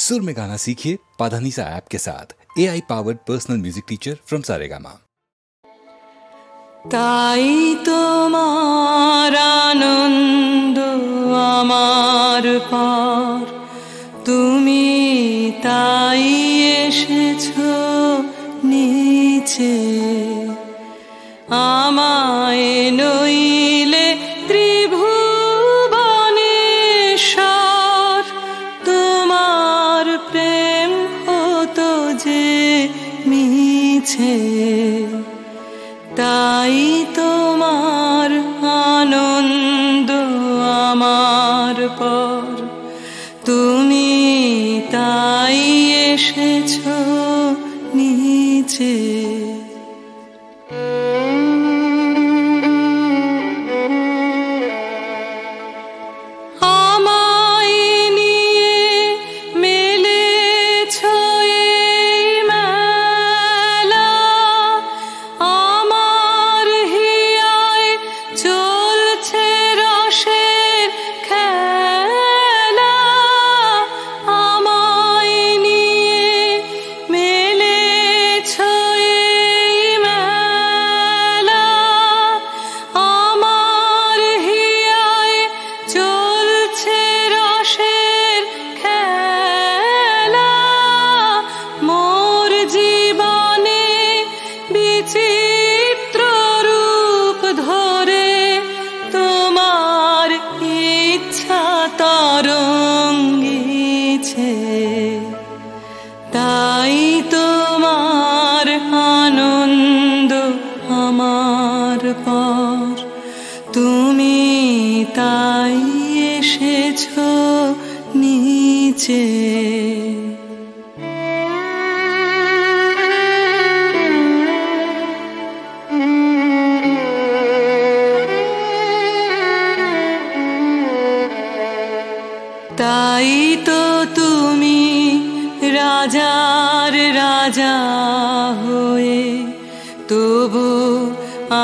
सुर में गाना सीखिए पाधानीसा ऐप के साथ। AI powered personal music teacher from Saregama. তাই তোমার আনন্দ আমার পার, তুমি তাই এসেছো নিচে। আমায় নইলে ত্রিভুবনেশ্বর, তোমার প্রেম হতো যে মিছে। তাই তোমার আনন্দ আমার পর, তুমি তাই এসেছো নিচে। তাই তোমার আনন্দ আমার পর, তুমি তাই এসেছো নিচে। তাই তো তুমি রাজার রাজা হয়ে তবু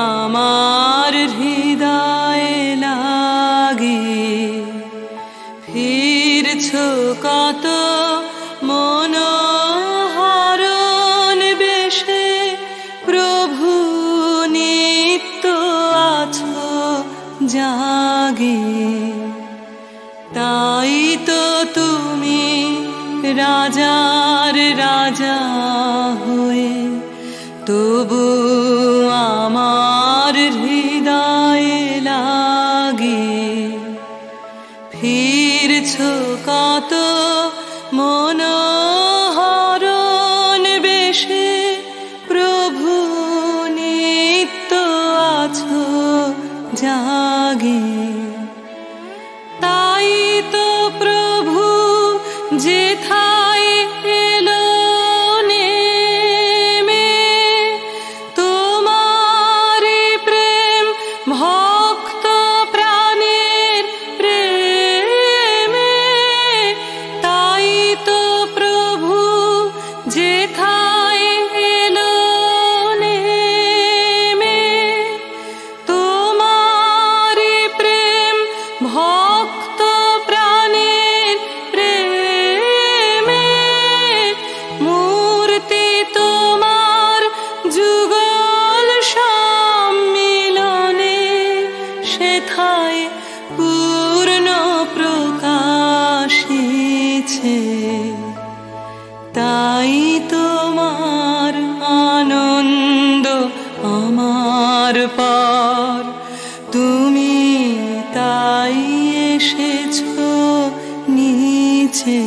আমার হৃদয়ে লাগে ফিরছো কত মনোহরণ বেশে। প্রভু নিত্য আছো জাগে, তাই তো তুমি রাজার রাজা হয়ে তবু আমার হৃদয়ে লাগে ফিরছো কত মনোহরণ বেশে। প্রভু নিত্য আছো জাগে, তাই তো প্রভু যেথায় এলো নেমে, তোমার প্রেম ভক্ত প্রাণের প্রেমে। তাই তো প্রভু যেথায় এলো নেমে, তোমার প্রেম ভক্ত প্রাণের প্রেমে। মূর্তি তোমার যুগল সম্মিলনে, সেথায় পূর্ণ প্রকাশিছে। তাই তোমার আনন্দ আমার পর, তুমি তাই এসেছো নিচে।